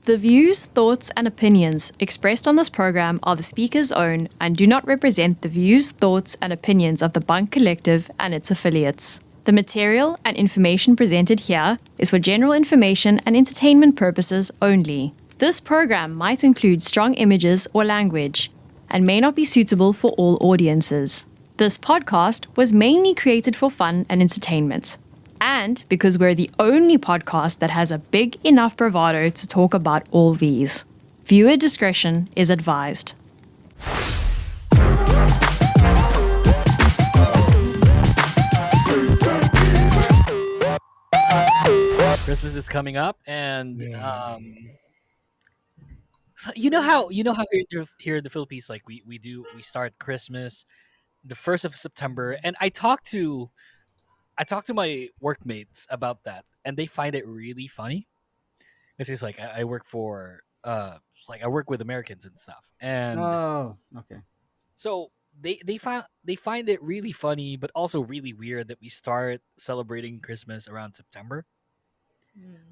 The views, thoughts, and opinions expressed on this program are the speaker's own and do not represent the views, thoughts, and opinions of the Bunk Collective and its affiliates. The material and information presented here is for general information and entertainment purposes only. This program might include strong images or language and may not be suitable for all audiences. This podcast was mainly created for fun and entertainment. And because we're the only podcast that has a big enough bravado to talk about all these. Viewer discretion is advised. Christmas is coming up, and you know how here in the Philippines, like we start Christmas the 1st of September, and I talked to my workmates about that, and they find it really funny. It's like I work for like I work with Americans and stuff, and Oh, okay. so they find it really funny, but also really weird that we start celebrating Christmas around September.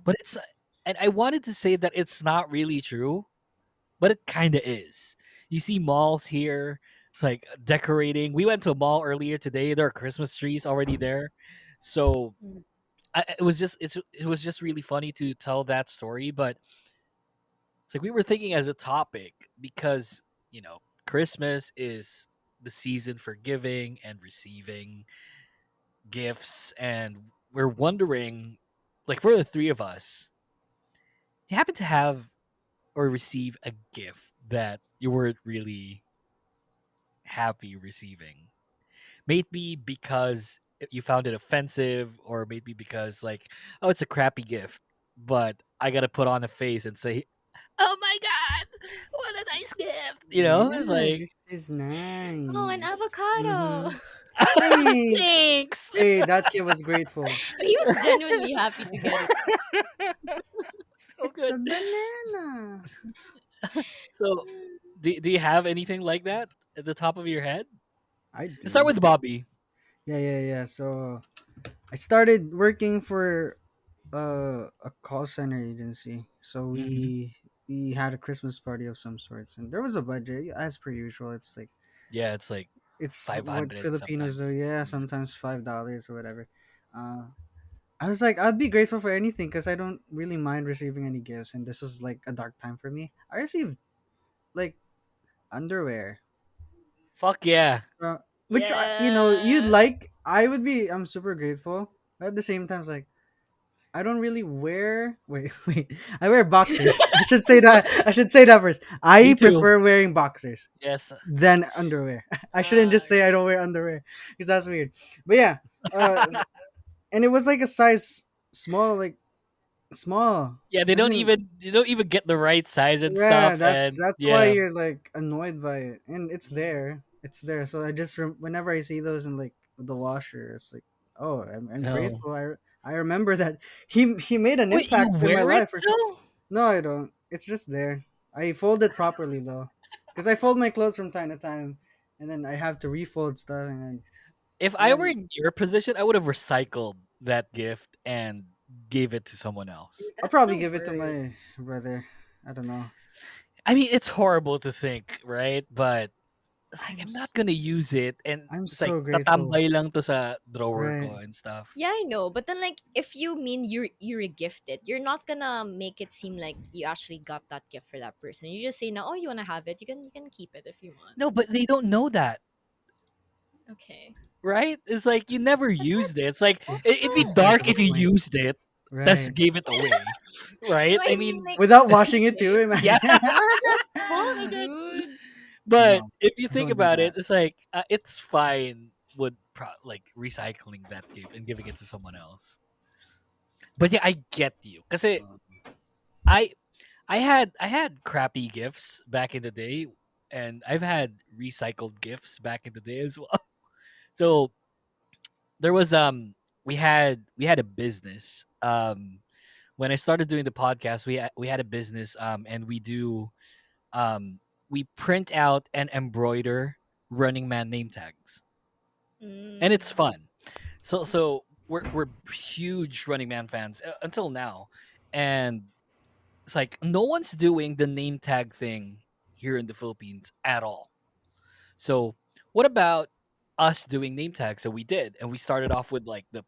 But it's and I wanted to say that it's not really true, but it kind of is. You see malls here, it's like decorating. We went to a mall earlier today. There are Christmas trees already there, so it was just really funny to tell that story. But it's like we were thinking as a topic because Christmas is the season for giving and receiving gifts, and we're wondering, like for the three of us, do you happen to have or receive a gift that you weren't really happy receiving? Maybe because you found it offensive, or maybe because like, oh, it's a crappy gift, but I gotta put on a face and say, "Oh my god, what a nice gift!" It's Yeah, like, this is Oh, an nice. avocado. Thanks. thanks. Hey, that kid was grateful. But he was genuinely happy to get it. So It's good. a banana. So, do you have anything like that at the top of your head? I Let's start do. with Bobby. Yeah. So I started working for a call center agency. So Hmm. we had a Christmas party of some sorts, and there was a budget as per usual. Yeah, it's like It's what 500 Filipinos do. sometimes. Yeah, Mhm. sometimes $5 or whatever. Uh, I was like, I'd be grateful for anything because I don't really mind receiving any gifts, and this was like a dark time for me. I received like underwear, Fuck yeah. uh, which you'd Yeah. like. I would be. I'm super grateful, but at the same time, it's like I don't really wear. Wait. I wear boxers. I should say that. I should say that first. Me I too. prefer wearing boxers Yes. than underwear. I shouldn't just say I don't wear underwear because that's weird. But yeah, uh, and it was like a size small, like small. Yeah, Doesn't they don't even get the right size and Yeah, stuff, that's and that's why yeah. you're like annoyed by it, and it's Mhm. there. It's there. So I just whenever I see those in like the washer, it's like, oh, I'm No. grateful. I remember that he made an Wait, you impact in my wear it life for sure. still? No, I don't. It's just there. I fold it properly though, because I fold my clothes from time to time, and then I have to refold stuff, If and I were then in your position, I would have recycled that gift and gave it to someone else. I'll That's probably the give it to my worst. brother. I don't know. I mean, it's horrible to think, right? But it's like I'm I'm not s- gonna use it, and I'm it's like so grateful. tatambay lang to sa drawer Right. ko and stuff. Yeah, I know. But then, like, if you mean you're gifted, you're not gonna make it seem like you actually got that gift for that person. You just say, "No, oh, you wanna have it? You can keep it if you want." No, but they don't know that, Okay. right? It's like you never used it. It's like This it'd be besides dark the if you point. used it, just Right. gave it away, right? No, I I mean mean, like, Without washing it too, okay. yeah. imagine. What the Oh fuck, my god. dude? But No, if you think don't do about it, that. it's like it's fine with like recycling that gift and giving it to someone else. But yeah, I get you because I I had crappy gifts back in the day, and I've had recycled gifts back in the day as well. So there was we had a business when I started doing the podcast. We had a business, and um we print out and embroider Running Man name tags, and it's Mm. fun. So we're huge Running Man fans until now, and it's like no one's doing the name tag thing here in the Philippines at all. So what about us doing name tags? So we did, and we started off with like the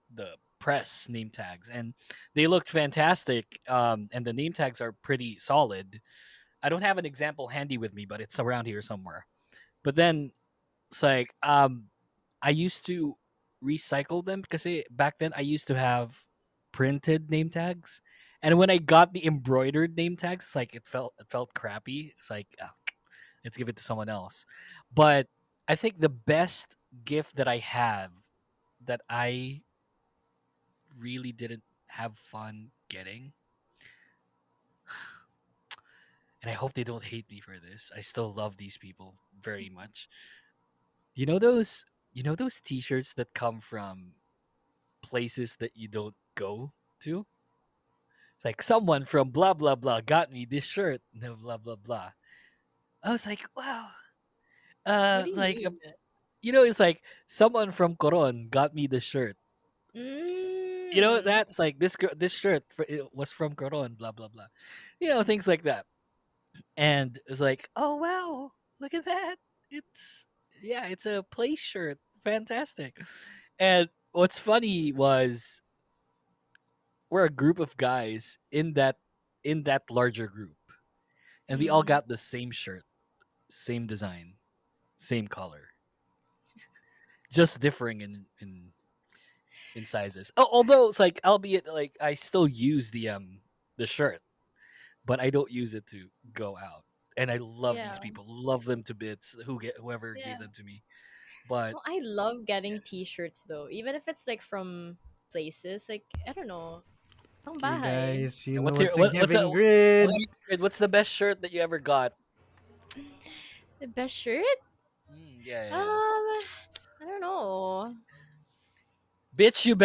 press name tags, and they looked fantastic. And the name tags are pretty solid. I don't have an example handy with me, but it's around here somewhere. But then it's like I used to recycle them because back then I used to have printed name tags, and when I got the embroidered name tags, it's like it felt crappy. It's like let's give it to someone else. But I think the best gift that I have that I really didn't have fun getting, and I hope they don't hate me for this. I still love these people very much. You know those t-shirts that come from places that you don't go to? It's like someone from blah blah blah got me this shirt, no blah blah blah. I was like, wow. What do you Like mean? it's like someone from Coron got me this shirt. Mm. That's like this shirt it was from Coron, blah blah blah. Things like that. And it's like, oh wow, look at that. It's it's a place shirt. Fantastic. And what's funny was we're a group of guys in that larger group, and we all Mm. got the same shirt, same design, same color, just differing in sizes. Although it's like, albeit like I still use the shirt, but I don't use it to go out. And I love these Yeah. people, love them to bits. Whoever gave Yeah. them to me, but No, I love getting t-shirts though. Even if it's like from places like I don't know, pang Okay, bahay. guys, you know what's what your to what, give what's a in grid. what's the best shirt that you ever got? The best shirt? Yeah, yeah, yeah. I don't know. Bitch, you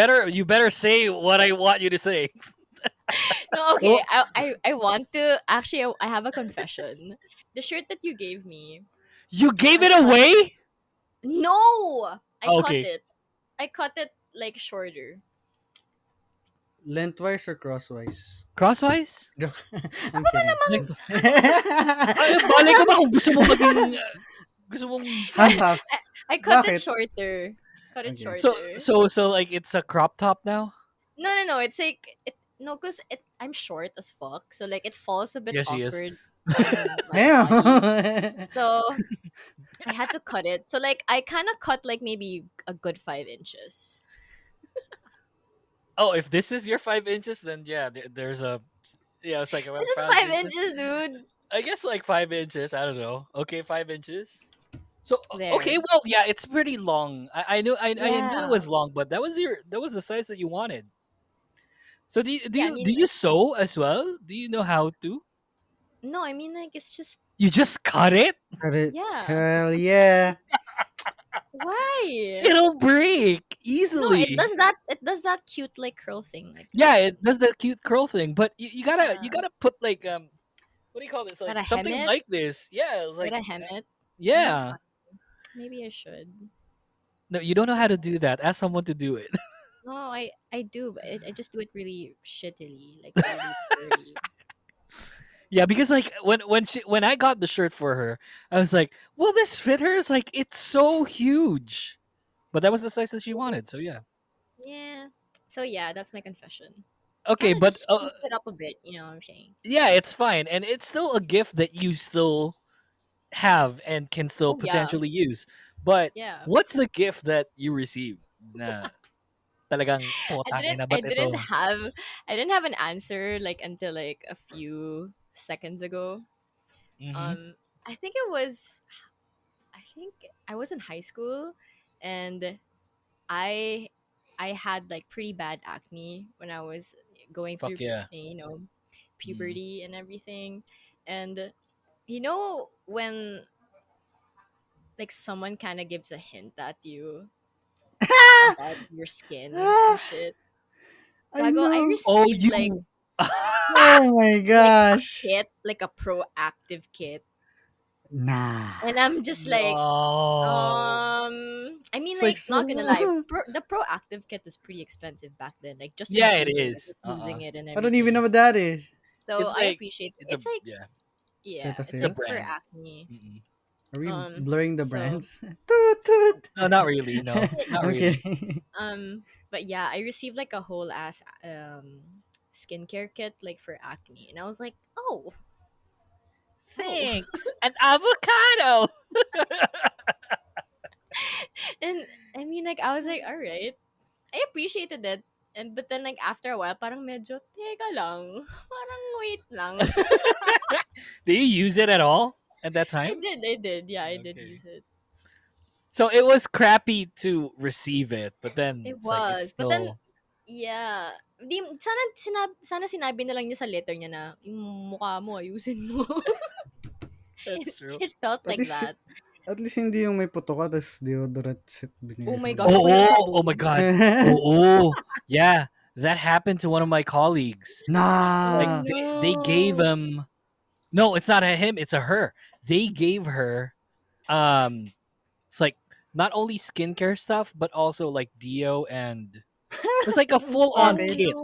better say what I want you to say. No, okay. Oh, I want to actually. I have a confession. The shirt that you gave me, You gave I it cut. away? No, I cut Okay. it. I cut it like shorter. lengthwise or crosswise? Crosswise? I'm kidding. Like, balay ka ba kung gusto mo maging gusto mong Half say? half. I cut it Bakit? shorter. Cut it Okay. So shorter. so so like it's a crop top now? No, no, no. It's like it. No, cause I'm short as fuck, so like it falls a bit Yes, she is. awkward on my body. Damn. So I had to cut it. So like I kind of cut like maybe a good 5 inches. Oh, if this is your 5 inches, then yeah, there's a it's like This around is five 5 inches, inches. dude. I guess like 5 inches. I don't know. Okay, 5 inches. So okay, There. well, yeah, it's pretty long. I knew it Yeah. was long, but that was the size that you wanted. So do you do Yeah, I you do mean, you sew as well? Do you know how to? no, I mean like it's just You just cut it? Got it. yeah. Hell yeah. Why? It'll break No, it easily. does that. It does that cute like curl thing. Like Yeah, it does the cute curl thing, but you gotta yeah. you gotta put like what do you call this? Like Gotta hem something it. like this. Yeah, it's like Gotta hem it. Mm, yeah. maybe I should. No, you don't know how to do that. Ask someone to do it. No, I do, but I just do it really shittily, like really poorly. Yeah, because like when I got the shirt for her, I was like, "Will this fit her?" It's like it's so huge, but that was the size that she wanted. So yeah, Yeah. So yeah, that's my confession. okay, Kind of but just spruced it up a bit. You know what I'm saying? yeah, it's fine, and it's still a gift that you still have and can still Oh yeah, potentially use. But yeah. what's the gift that you received? Na talagang putang ina I ba't didn't ito? have I didn't have an answer like until like a few seconds ago. Mm-hmm. Um, I think it was I think I was in high school, and I I had like pretty bad acne when I was going through Fuck yeah. Mm. puberty and everything. And you know when like someone kind of gives a hint at you about your skin and Ah, shit. I Gago, I know. Oh, received you. Oh my like a gosh. kit, like a proactive kit. Nah. And I'm just like, No. I mean, It's like like, not gonna lie, so. the proactive kit is pretty expensive back then. Like, just to Yeah, it know that is. you're using it and I don't even know everything. what that is. So It's I like appreciate it's a it's like yeah, Set of it's it's a like things. for brand. acne. Mm-mm. Are we Um blurring the so brands? Toot toot. No, not really. No, not I'm really. kidding. but yeah, I received like a whole ass skincare kit like for acne, and I was like, oh, Thanks, an avocado. and I mean like I was like, all right, I appreciated it. And but then like after a while, parang medyo teka lang, parang wait lang. Do you use it at all at that time? I did, yeah, I did Okay. use it. So it was crappy to receive it, but then It it's like it's was, but then still. yeah, di sana sinabi na lang niya sa letter niya na yung mukha mo ayusin mo. That's true. It felt At like least, that. at least hindi yung may puto ka, tas deodorant set Oh binigay my sa'yo. gosh, ako yung Oh my sabon. god. Oh, yeah. That happened to one of my colleagues. Oh Like Nah. they gave no. him. No, it's not a him. It's a her. They gave her. It's like not only skincare stuff, but also like Dio and it was like a full on Oh Bakit? kit.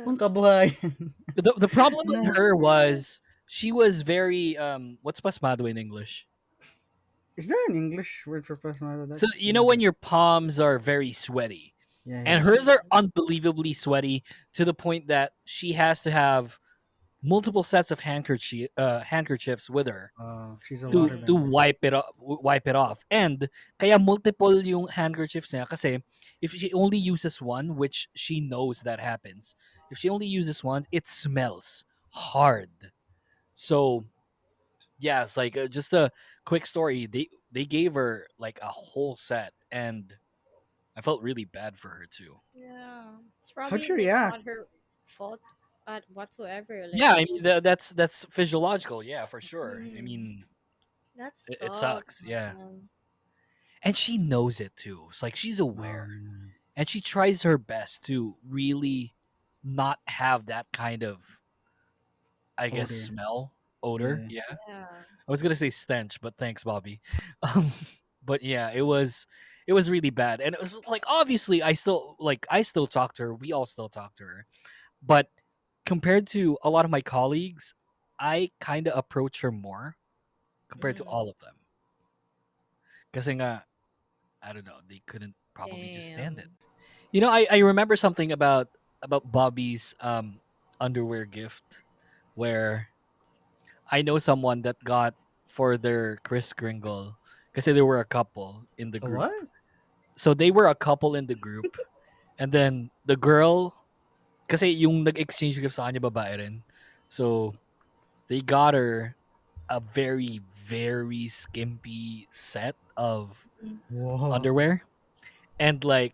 Ang no. kabuhayan. The problem with Nah. her was she was very what's pasmado in English? Is there an English word for pasmado? So That's you know when English. your palms are very sweaty. Yeah, And yeah. hers are unbelievably sweaty to the point that she has to have multiple sets of handkerchiefs with her She's a to Mm. waterbender. wipe it off. And kaya multiple yung handkerchiefs niya kasi if she only uses one, which she knows that happens, if she only uses one, it smells hard. So yeah, it's like just a quick story. They gave her like a whole set, and I felt really bad for her too. Yeah. It's How'd probably you like react? not her fault at whatsoever. Like Yeah, I it's mean just that's physiological. Yeah, for sure. I mm, mean, that it sucks, sucks. Yeah, man. and she knows it too. It's like she's aware, Um, and she tries her best to really not have that kind of, I guess, odor. smell odor. Yeah. Yeah, Yeah. I was gonna say stench, but thanks, Bobby. Um, but yeah, it was really bad, and it was like obviously I still talk to her. We all still talk to her, but compared to a lot of my colleagues, I kind of approach her more compared to Mm. all of them. Kasi nga, I don't know, they couldn't probably just stand it. Damn. I remember something about Bobby's underwear gift where I know someone that got for their Chris Kringle kasi there were a couple in the A group. what? So they were a couple in the group, and then the girl kasi yung nag-exchange gift sa kanya babae rin. So they got her a very very skimpy set of Whoa. underwear and like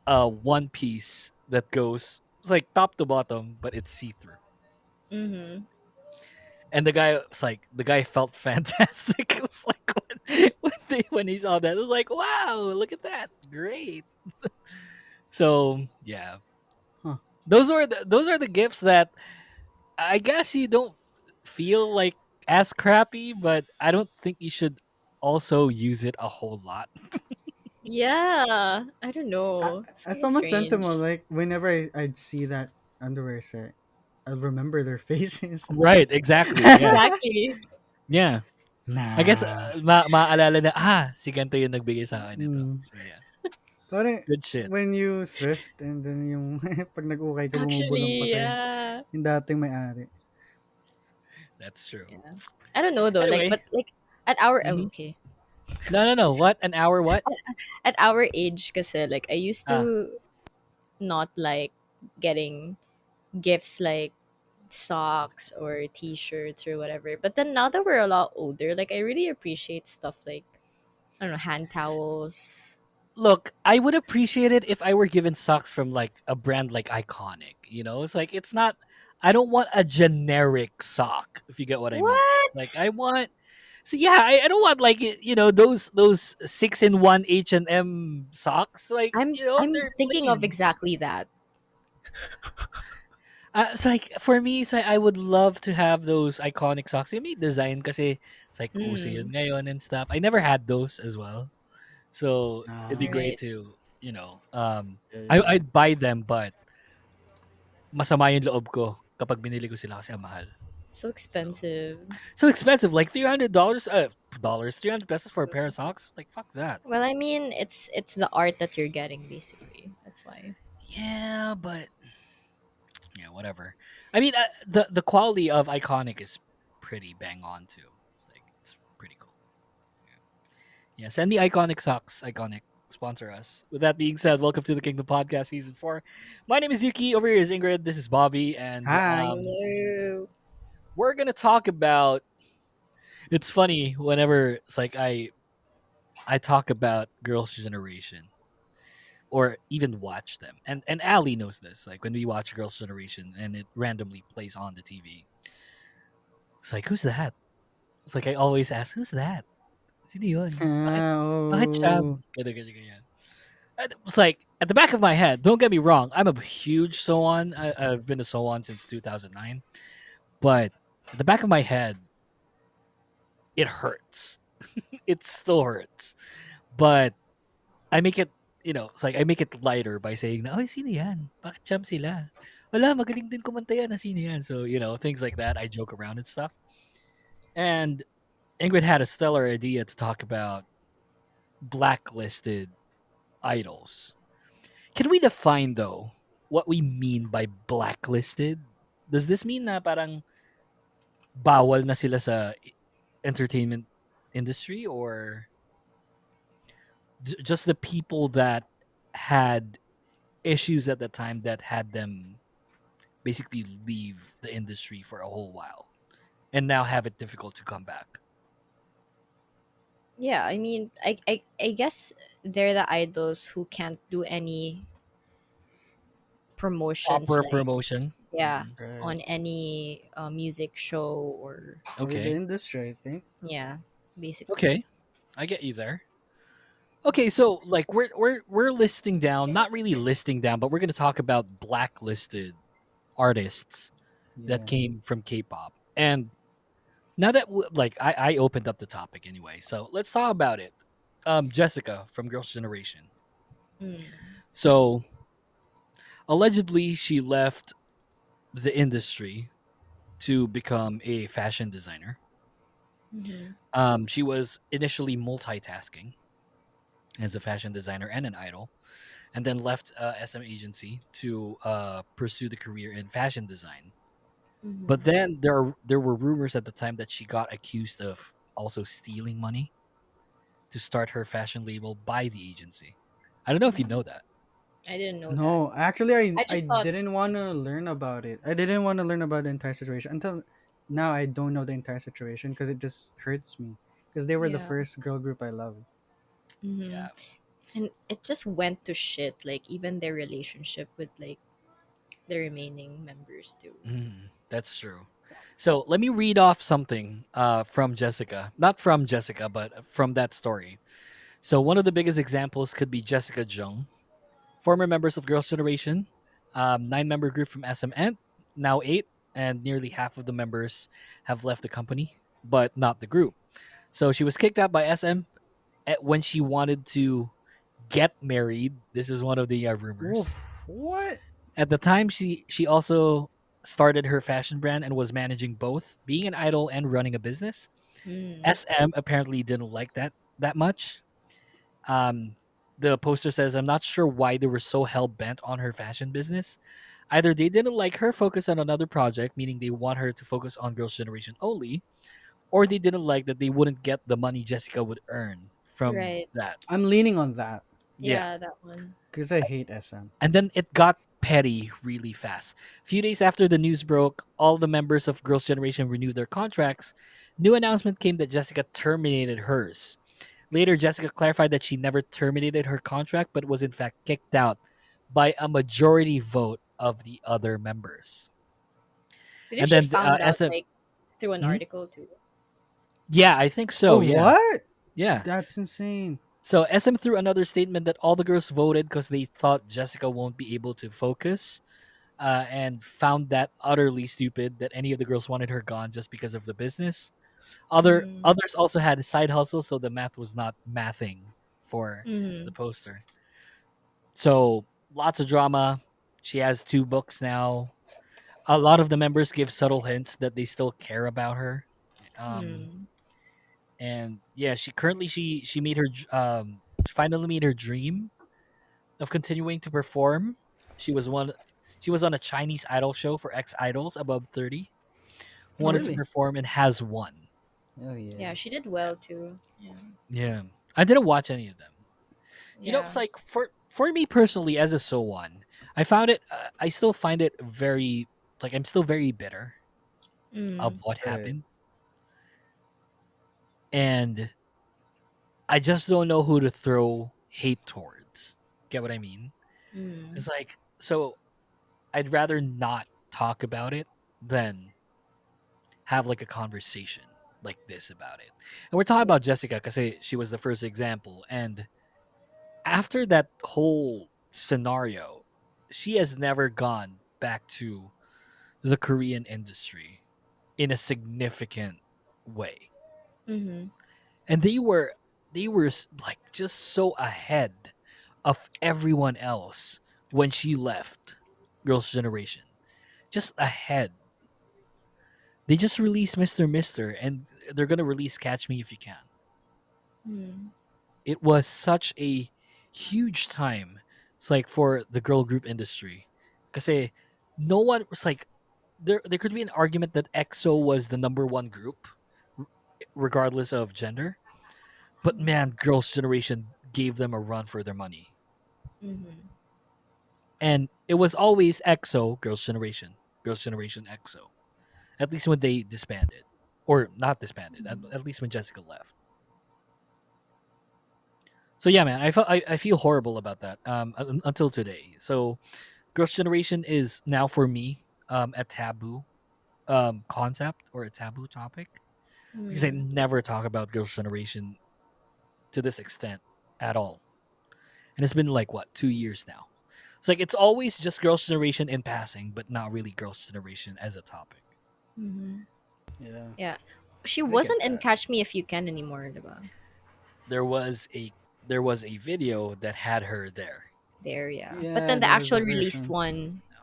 a one piece that goes it's like top to bottom but it's see-through. Mm-hmm. And the guy felt fantastic. It was like when he saw that, it was like, wow, look at that. Great. So yeah. Huh. Those are the gifts that I guess you don't feel like as crappy, but I don't think you should also use it a whole lot. Yeah. I don't know. It's As kind of someone sentimental, strange. like whenever I'd see that underwear set, I'd remember their faces. Right, exactly. Yeah. Exactly. Yeah. I guess Nah. maaalala na si ganito yung nagbigay sa akin nito. Mm. So yeah. Parang Good shit. when you thrift and then yung pag nag-ukay ka, bumubulong pa Actually, sa'yo. yeah. Yung dating may-ari. That's true. Yeah. I don't know though. Like, Anyway. but like at our Mhm. okay, No. What? An hour what? at our age, kasi like I used Ah, to not like getting gifts like socks or t-shirts or whatever. But then now that we're a lot older, like I really appreciate stuff like I don't know, hand towels. look, I would appreciate it if I were given socks from like a brand like Iconic. It's like it's not. I don't want a generic sock. If you get what I mean. Like What? I want. So yeah, I don't want like those 6-in-1 H&M socks. Like I'm they're thinking of lame. exactly that. It's like for me, it's like I would love to have those iconic socks. Yung may design kasi it's like uso Mm, yun ngayon and stuff. I never had those as well, so it'd be Ah, great right. to yeah, I yeah, yeah. I'd buy them, but masama yung loob ko kapag binili ko sila kasi ang mahal. So So expensive. so expensive, like $300, 300 pesos for a pair of socks. Like fuck that. Well, I mean, it's the art that you're getting basically. That's why. Yeah, but yeah, whatever. I mean, the quality of Iconic is pretty bang on too. It's pretty cool. Yeah, send me Iconic socks. Iconic, sponsor us. With that being said, welcome to the Kingdom Podcast Season 4. My name is Yuki. Over here is Ingrid. This is Bobby, and Hi. Hello. we're gonna talk about. It's funny whenever it's like I talk about Girls' Generation or even watch them, and Ali knows this. Like when we watch Girls' Generation and it randomly plays on the TV, it's like who's that? It's like I always ask, who's that? Sino yun? Bakit siya? Oh. Ganyan, ganyan, ganyan. And it was like at the back of my head. Don't get me wrong. I'm a huge Soan. I've been a Soan since 2009. But at the back of my head, it hurts. It still hurts. But I make it, it's like I make it lighter by saying, na, "Ay, sino yan? Bakit champ sila? Wala, magaling din kumanta yan. Na sino yan?" So, things like that. I joke around and stuff. And Ingrid had a stellar idea to talk about blacklisted idols. Can we define though what we mean by blacklisted? Does this mean na parang bawal na sila sa entertainment industry, or just the people that had issues at the time that had them basically leave the industry for a whole while and now have it difficult to come back? Yeah, I mean, I guess they're the idols who can't do any promotions, Proper like, promotion. yeah, Right. on any music show or, Or the Okay. industry, I think. yeah, basically. Okay. I get you there. Okay, so like we're listing down, not really listing down, but we're going to talk about blacklisted artists that Yeah. came from K-pop. And now that like I opened up the topic anyway, so let's talk about it. Jessica from Girls' Generation. Mm. So allegedly, she left the industry to become a fashion designer. Mm-hmm. She was initially multitasking as a fashion designer and an idol, and then left SM agency to pursue the career in fashion design. But Mm-hmm. then there were rumors at the time that she got accused of also stealing money to start her fashion label by the agency. I don't know if you know that. I didn't know that. No, actually, I I I just thought, didn't want to learn about it. I didn't want to learn about the entire situation until now. I don't know the entire situation because it just hurts me because they were the yeah. first girl group I loved. Mm-hmm. Yeah. And it just went to shit, like even their relationship with like the remaining members too. That's true. Facts. So let me read off something from Jessica. Not from Jessica, but from that story. So one of the biggest examples could be Jessica Jung, former members of Girls' Generation, 9-member group from SM, now 8, and nearly half of the members have left the company, but not the group. So she was kicked out by SM when she wanted to get married. This is one of the Oof. rumors. What? At the time, she also started her fashion brand and was managing both, being an idol and running a business. Mm. SM apparently didn't like that much. Um, the poster says, "I'm not sure why they were so hell bent on her fashion business. Either they didn't like her focus on another project, meaning they want her to focus on Girls' Generation only, or they didn't like that they wouldn't get the money Jessica would earn from Right. that." I'm leaning on that Yeah. Yeah, that one. because I hate SM. And then it got petty really fast. A few days after the news broke, all the members of Girls' Generation renewed their contracts. New announcement came that Jessica terminated hers. Later, Jessica clarified that she never terminated her contract, but was in fact kicked out by a majority vote of the other members. Didn't And she then found out SM, like through an Mhm. article too? Yeah, I think Oh, so. Yeah, what? yeah. That's insane. So SM threw another statement that all the girls voted because they thought Jessica won't be able to focus, and found that utterly stupid that any of the girls wanted her gone just because of the business. Mm. Others also had a side hustle, so the math was not mathing for the Mm. poster. So lots of drama. She has 2 books now. a lot of the members give subtle hints that they still care about her. Um, Mm. and yeah, she made her finally made her dream of continuing to perform. She was one. She was on a Chinese idol show for ex idols above 30 who Oh wanted to really? perform and has won. Oh yeah. Yeah, she did well too. Yeah. Yeah, I didn't watch any of them. It's Yeah. like for me personally as a so one, I found it. I still find it very like I'm still very bitter of Mm. what Right. happened, and I just don't know who to throw hate towards. Get what I mean? Mm. It's like so I'd rather not talk about it than have like a conversation like this about it. And we're talking about Jessica because she was the first example. And after that whole scenario, she has never gone back to the Korean industry in a significant way. Mhm. And they were like just so ahead of everyone else when she left Girls' Generation. Just ahead. They just released Mr. and they're gonna release Catch Me If You Can. Mm. It was such a huge time. It's like for the girl group industry. Because no one was like there could be an argument that EXO was the number one group, r- regardless of gender. But man, Girls' Generation gave them a run for their money. Mhm. And it was always EXO, Girls' Generation EXO. At least when they disbanded. Or not disbanded, at least when Jessica left. So yeah, man, I feel horrible about that until today. So Girls' Generation is now for me a taboo concept or a taboo topic because I Mm. never talk about Girls' Generation to this extent at all. And it's been like what 2 years now. It's like it's always just Girls' Generation in passing, but not really Girls' Generation as a topic. Mhm. Yeah. Yeah. She I get wasn't in that. Catch Me If You Can anymore, diba? There was a video that had her there. There, yeah. But Yeah, then the there was a actual released version. one, No,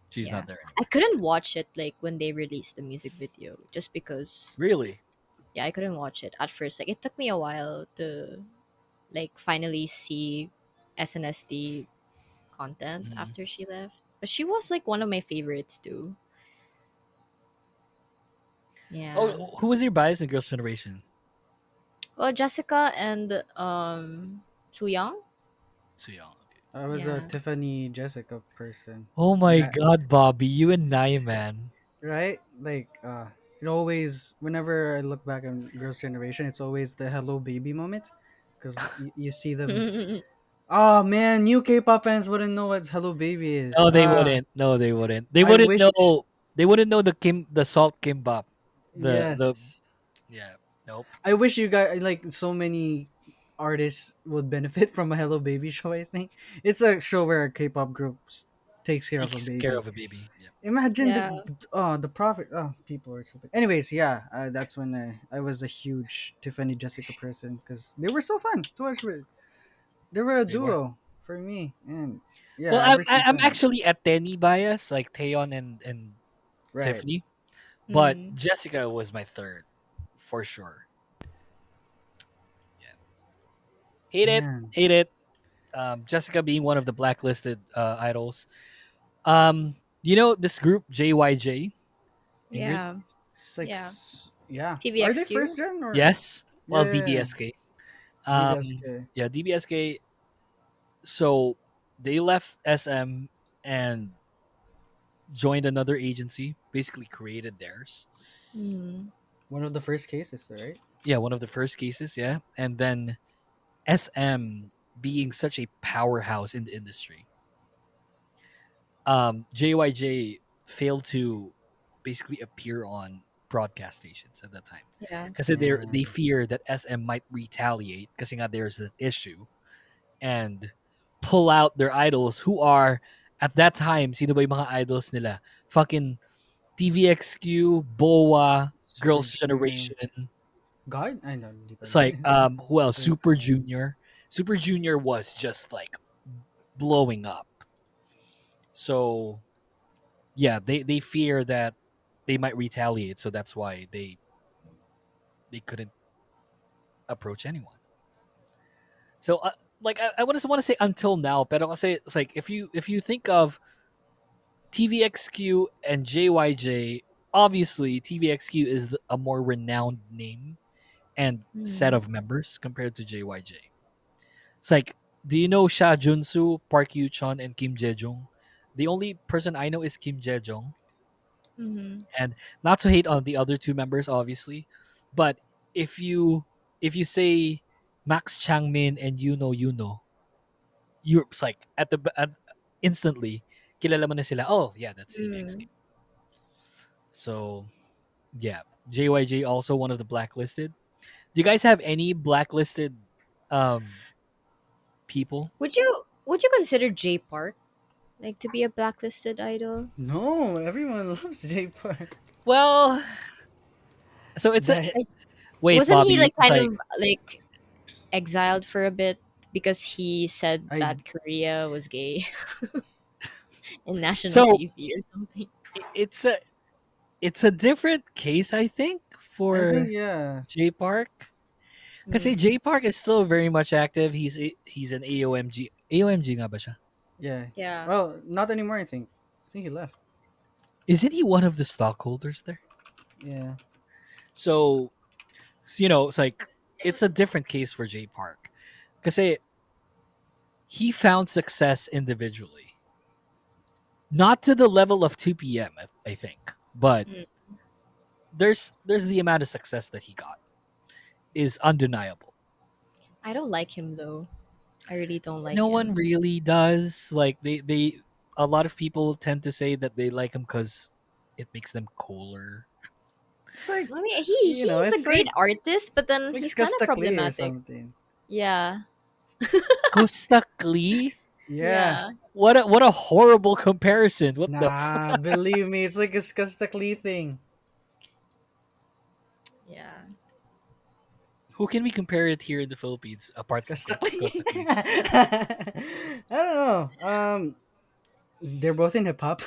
she's yeah. not there I anymore. couldn't watch it like when they released the music video just because Really? yeah, I couldn't watch it at first. Like it took me a while to like finally see SNSD content Mhm. after she left. But she was like one of my favorites too. Yeah. Oh, who was your bias in Girls' Generation? Well, Jessica and Soo-young? So young. I was a Yeah. Tiffany Jessica person. Oh my That God, Bobby, you and I, man. right? Like it always whenever I look back on Girls' Generation, it's always the hello baby moment. Because you see them. Oh man, new K-pop fans wouldn't know what Hello Baby is. No, they wouldn't. No, they wouldn't. They I wouldn't wish. know. They wouldn't know the salt kimbap. The Yes, yeah. Nope. I wish you guys like so many artists would benefit from a Hello Baby show. I think it's a show where a K-pop group takes care of a Takes care baby. of a baby. Yeah. Imagine Yeah. the profit. Oh, people are stupid. Anyways, yeah, that's when I was a huge Tiffany Jessica person because they were so fun to watch with. They were a They were. duo for me, and Well, yeah, ever since I'm then, actually a Tenny bias, like Taeyeon and right? Tiffany, but Mm. Jessica was my third for sure. Yeah. Hate it. Man, Hate it. Jessica being one of the blacklisted idols. This group JYJ, Ingrid? Yeah. Yeah. yeah. Are they first TVXQ? gen or Yes. yeah, Well, yeah, yeah. DBSK. DBSK? Yeah, DBSK. So they left SM and joined another agency, basically created theirs. Mm. One of the first cases, right? Yeah, one of the first cases, yeah. And then SM being such a powerhouse in the industry. JYJ failed to basically appear on broadcast stations at that time Yeah. because they Mm, fear that SM might retaliate because there's an issue and pull out their idols who are at that time sino ba yung mga idols nila fucking TVXQ, BoA, Super Girls' Junior. Generation. God, I know. Hindi pa It's like rin. who else? Super Super Junior. Junior. Super Junior was just like blowing up. So yeah, they fear that they might retaliate, so that's why they couldn't approach anyone. So like I want to say until now, but I'll say it's like if you think of TVXQ and JYJ, obviously TVXQ is a more renowned name and set Mm. of members compared to JYJ. It's like, do you know Sha Junsu, Park Yu Chon, and Kim Jejong? The only person I know is Kim Jejong, Mm-hmm. and not to hate on the other two members, obviously, but if you if you say Max Changmin and you're it's like instantly kilala mo na sila. Oh yeah, that's Mm. TVXQ. So yeah, JYJ also one of the blacklisted. Do you guys have any blacklisted um people? Would you consider J Park like to be a blacklisted idol? No, everyone loves J Park. Well, so it's a That Like, wait, wasn't he Bobby. like It's kind like of like exiled for a bit because he said I that Korea was gay in national so TV or something? it's a different case, I think, I think for yeah. J Park. Because Mm. J Park is still very much active. He's an AOMG. AOMG nga ba siya? Yeah. Yeah. Well, not anymore, I think. I think he left. Isn't he one of the stockholders there? Yeah. So it's like it's a different case for J Park. Because he found success individually, not to the level of 2 p.m. I think, but Mm. there's the amount of success that he got is undeniable. I don't like him though. I really don't like No one him. really does. Like they a lot of people tend to say that they like him because it makes them cooler. It's like I mean, he's a it's great like artist, but then it's like he's kind of Skastakli or problematic. something. Yeah. Costa Lee? Yeah. Yeah. What a horrible comparison. What the Nah, believe me, it's like a Skastakli thing. Yeah. Who can we compare it here in the Philippines apart from Skastakli. Costa Lee? I don't know. They're both in hip hop.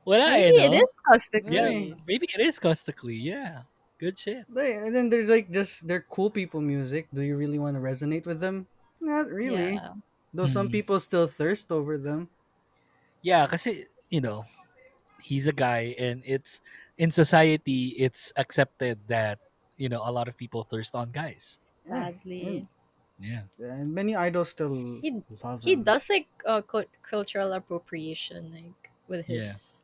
Wala Maybe it no? is Costa Yeah, Really? Lee. maybe it is Costa Lee. Yeah. Good shit. And then they're like just they're cool people music. Do you really want to resonate with them? Not really. Yeah. Though some Mm. people still thirst over them. Yeah, kasi, he's a guy and it's in society it's accepted that, a lot of people thirst on guys. Yeah. And, Sadly. Yeah. and many idols still He love he him. does like cultural appropriation like with Yeah. his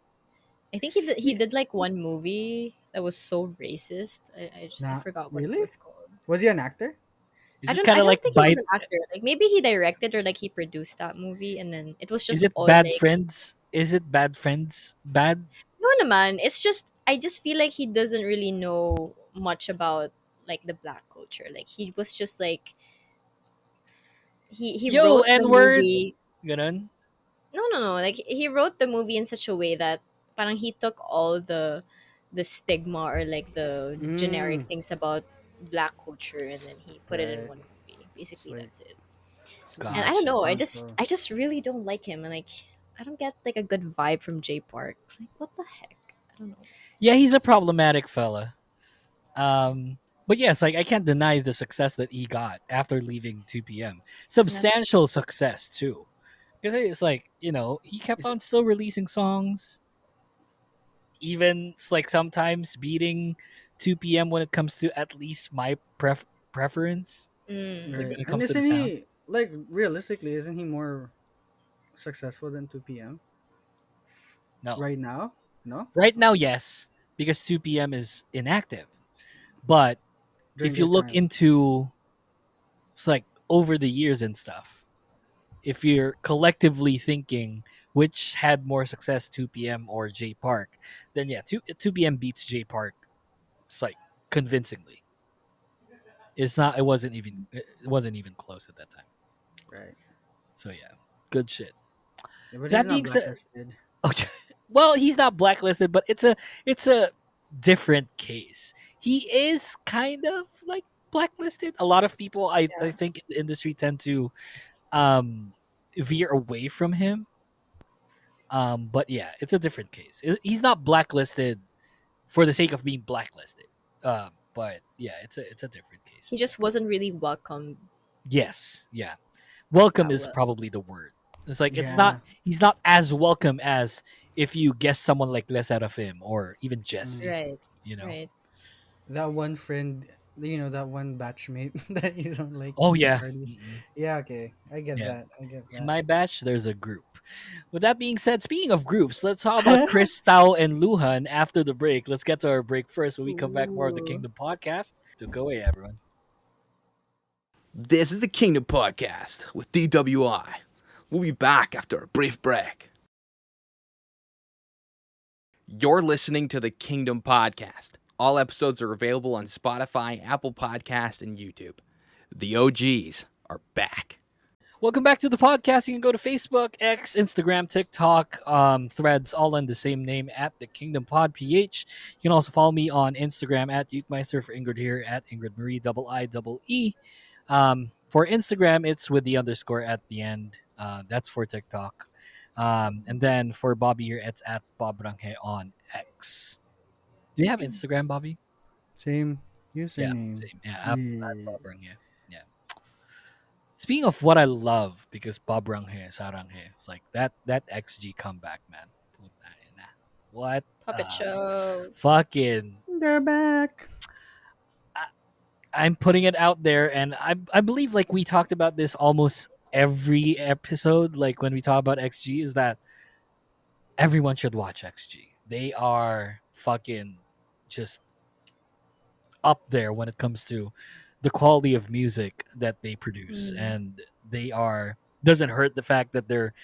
I think he Yeah. did like one movie that was so racist. I Nah, forgot what it really? was called. Was he an actor? Is it kind I of don't like think he was an actor. Like maybe he directed or like he produced that movie and then it was is just it all Bad like Friends? Is it Bad Friends? Bad? no naman. It's just I just feel like he doesn't really know much about like the black culture. Like he was just like he Yo, wrote the N-word. movie. Ganun. No. Like he wrote the movie in such a way that parang he took all the stigma or like the generic Mm, things about black culture and then he put it in right. one movie. It's Basically like that's it. And I don't Gotcha. know, harmful. I just really don't like him and like I don't get like a good vibe from Jay Park. Like what the heck? I don't know. Yeah, he's a problematic fella. But yes, like I can't deny the success that he got after leaving 2 p.m. That's Substantial success too. Because it's like, he kept Is on still releasing songs, even like sometimes beating 2 p.m. when it comes to at least my preference. Like mm, when right. it And comes to the isn't sound. he like realistically, isn't he more successful than 2 p.m. No. right now? No? Right now, yes, because 2 p.m. is inactive. But During if you their look time. into it's like over the years and stuff, if you're collectively thinking which had more success, 2 p.m. or J Park, then yeah, 2 p.m. beats J Park. It's like convincingly. It's not. It wasn't even close at that time. Right. So yeah, good shit. Yeah, but he's That not being said, blacklisted. oh, well, he's not blacklisted, but it's a different case. He is kind of like blacklisted. A lot of people, I yeah. think, in the industry tend to um veer away from him But yeah, it's a different case. He's not blacklisted for the sake of being blacklisted. But yeah, it's a different He case. just wasn't really welcome Yes, yeah. Welcome that is well. probably the word. It's like it's not Yeah. he's not as welcome as if you guess someone like Les Serafim or even Mm. Jesse, Right. you know. Right. That one friend, that one batchmate that you don't like Oh in the yeah. parties. Mm-mm. Yeah, okay. I get Yeah. that. I get In that. my batch, there's a group. With that being said, speaking of groups, let's talk about Chris, Tao, and Luhan after the break. Let's get to our break first. When we come back, more of the Ooh. Kingdom podcast. Don't go away, everyone. This is the Kingdom Podcast with DWI. We'll be back after a brief break. You're listening to the Kingdom Podcast. All episodes are available on Spotify, Apple Podcast, and YouTube. The OGs are back. Welcome back to the podcast. You can go to Facebook, X, Instagram, TikTok, Threads, all in the same name at the Kingdom Pod PH. You can also follow me on Instagram at Ukemeister, for Ingrid here at Ingrid Marie IIE. For Instagram, it's with the underscore at the end. That's for TikTok. And then for Bobby here, it's at Bob Ranghe on X. Do you have Instagram, Bobby? Same Yeah, username. same. Yeah, at Yeah. Bob Ranghe. Yeah. Speaking of what I love, because Bob Ranghe, Saranghe, it's like that XG comeback, man. Puta ina. What? Puppet show. Fucking. They're back. I, I'm putting it out there, and I believe like we talked about this almost every episode. Like when we talk about XG, is that everyone should watch XG. They are fucking just up there when it comes to the quality of music that they produce, Mm. and they are doesn't hurt the fact that they're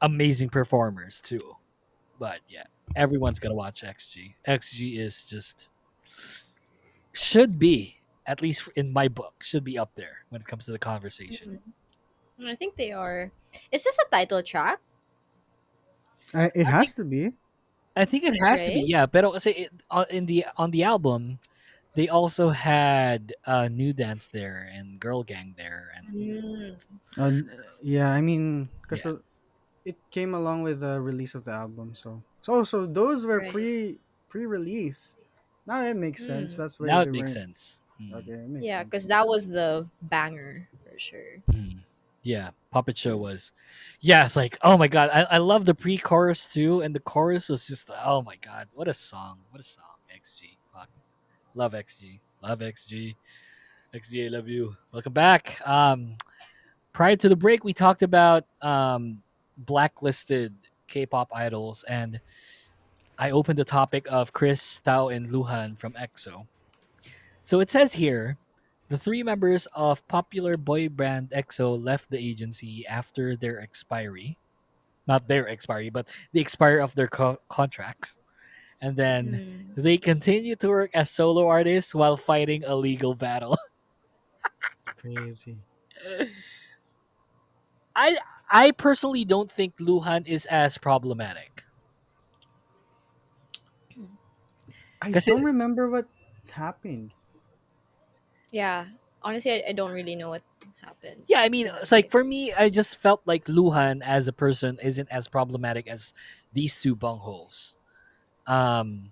amazing performers too. But yeah, everyone's gonna watch XG. XG is just should be, at least in my book, should be up there when it comes to the conversation. Mhm. I think they are. Is this a title track? It I think has to be. I think it has to be, Right? yeah. But I'll say on the album, they also had New Dance there and Girl Gang there, and Mm. Uh, yeah, I mean, because yeah, it came along with the release of the album. So those were Right. pre-release. Now it makes sense. Mm. That's why now they it makes weren't. sense. Okay, it makes Yeah, sense. because that was the banger for sure. Yeah, Puppet Show was, yeah, it's like, oh my god, I love the pre-chorus too, and the chorus was just, oh my god, what a song, XG, fuck, love XG, love XG, XG, I love you. Welcome back. Prior to the break, we talked about blacklisted K-pop idols, and I opened the topic of Chris, Tao, and Luhan from EXO. So it says here, the three members of popular boy band EXO left the agency after their expiry. Not their expiry, but the expiry of their contracts. And then Mm. they continue to work as solo artists while fighting a legal battle. Crazy. I I personally don't think Luhan is as problematic. I Because don't remember what happened. Yeah. Honestly, I don't really know what happened yeah, I mean, to it's them like for either. me, I just felt like Luhan as a person isn't as problematic as these two bungholes. Um,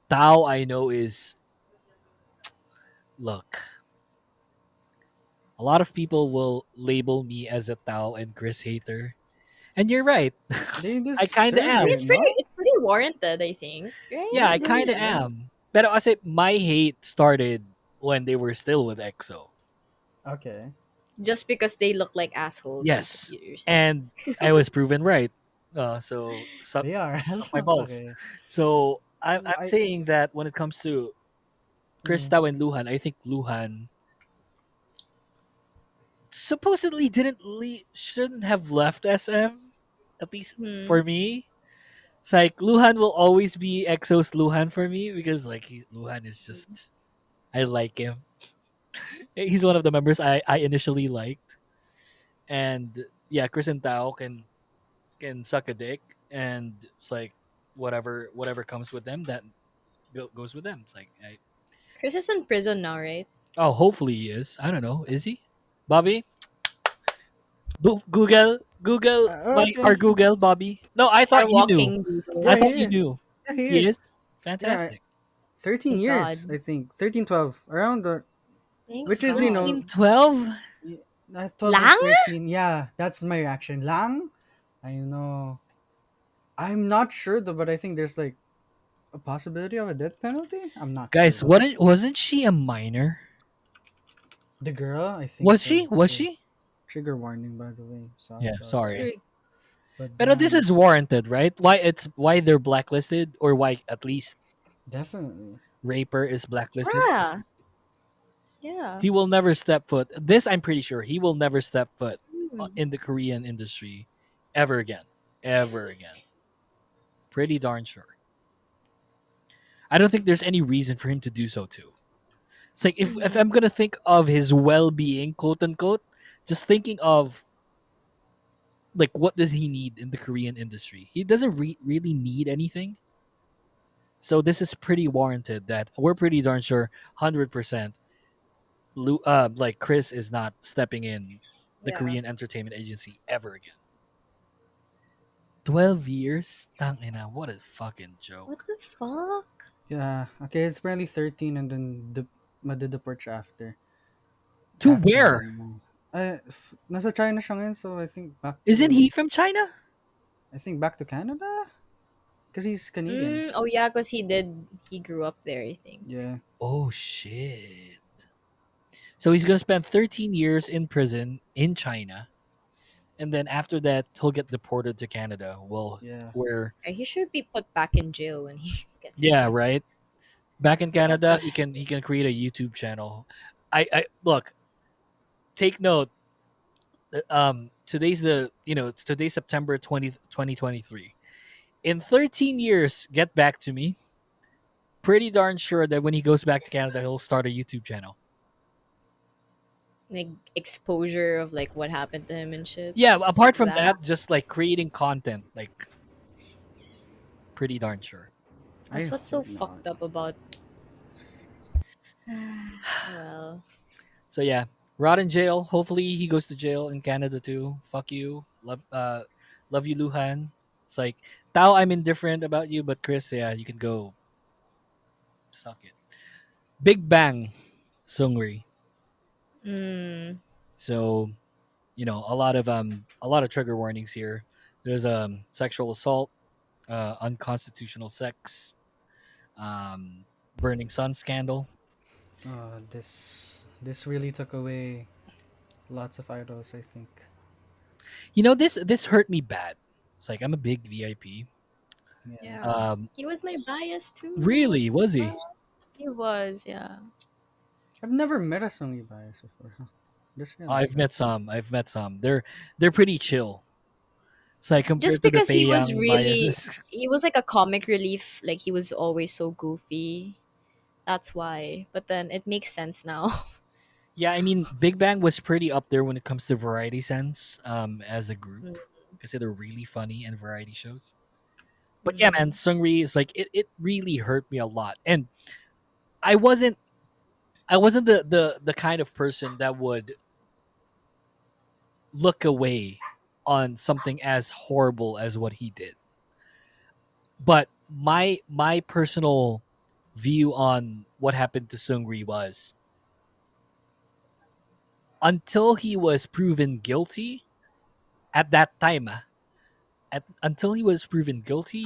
Tao I know is look. A lot of people will label me as a Tao and Chris hater, and you're right. They I kind of deserve I mean, am. it, no? it's pretty warranted, I think. Yeah, Right? I It kind of is. am. But I say my hate started when they were still with EXO. Okay. Just because they look like assholes, Yes, you're saying. and I was proven right. So They are suck my assholes. balls. Okay. So I'm I. saying that when it comes to Mm, Krista and Luhan, I think Luhan supposedly shouldn't have left SM. At least Hmm. for me, it's like Luhan will always be EXO's Luhan for me because like Luhan is just I like him. He's one of the members I initially liked, and yeah, Chris and Tao can suck a dick, and it's like whatever comes with them that goes with them. It's like Chris is in prison now, right? oh, hopefully he is. I don't know. Is he, Bobby? Google, our Okay. Google, Bobby. No, I Our thought you knew. walking I Yeah, Google. he thought you is. knew. Yeah, he He is. is Yeah, fantastic. 13 Thank years, God. I think. 13, 12. Around the. Thank Which is, God. 1312. y- 12 or Lang? 13. Yeah, that's my reaction. Lang? I know. I'm not sure though, but I think there's like a possibility of a death penalty. I'm not sure Guys, though. wasn't she a minor? The girl, I think Was she? so. Was Yeah. she? Trigger warning, by the way. Sorry Yeah, about that. sorry. Sorry. But But this damn, is warranted, right? Why they're blacklisted, or why at least definitely. Raper is blacklisted. Yeah. Yeah. He will never step foot. This I'm pretty sure he will never step foot Hmm. in the Korean industry ever again. Ever again. Pretty darn sure. I don't think there's any reason for him to do so too. It's like if I'm gonna think of his well-being, quote unquote, just thinking of like what does he need in the Korean industry? He doesn't really need anything. So this is pretty warranted. That we're pretty darn sure, 100%. Like Chris is not stepping in the Yeah. Korean entertainment agency ever again. 12 years, tangina, what a fucking What joke. the fuck? Yeah. Okay, it's barely 13, and then the madideport siya after. To That's where? nasa China siya ngayon, so I think back Isn't to he from China? Canada, because he's Canadian. Oh yeah, because he grew up there, I think. Yeah. Oh shit. So he's gonna spend 13 years in prison in China, and then after that he'll get deported to Canada. Well, Yeah. where He should be put back in jail when he gets yeah, back. right. Back in What Canada, the he can create a YouTube channel. I look, take note. Today's today's September 20th, 2023. In 13 years, get back to me. Pretty darn sure that when he goes back to Canada, he'll start a YouTube channel. like exposure of like what happened to him and shit Yeah, apart like from that? that, just like creating content, like pretty darn sure. I That's what's so hope not. fucked up about. Well, So yeah, rot in jail. Hopefully he goes to jail in Canada too. Fuck you. Love you, Luhan. It's like Tao, I'm indifferent about you, but Chris, yeah, you can go suck it. Big Bang, Sungri. mm, So a lot of trigger warnings here. There's sexual assault, unconstitutional sex, um, burning sun scandal. This really took away lots of idols, I think. This hurt me bad. It's like I'm a big VIP. Yeah. yeah. Um, He was my bias too. What really, was the he? fuck? He was, yeah. I've never met a Songy bias before. Huh? Just realized I've that. met some. I've met some. They're pretty chill. It's like Just compared to the because he was Taeyang really, biases. he was like a comic relief. Like he was always so goofy. That's why. But then it makes sense now. Yeah, I mean, Big Bang was pretty up there when it comes to variety sense as a group because they're really funny and variety shows. But yeah, man, Mm. Sungri is like it really hurt me a lot, and I wasn't I wasn't the kind of person that would look away on something as horrible as what he did. But my personal view on what happened to Sungri was until he was proven guilty at that time, until he was proven guilty,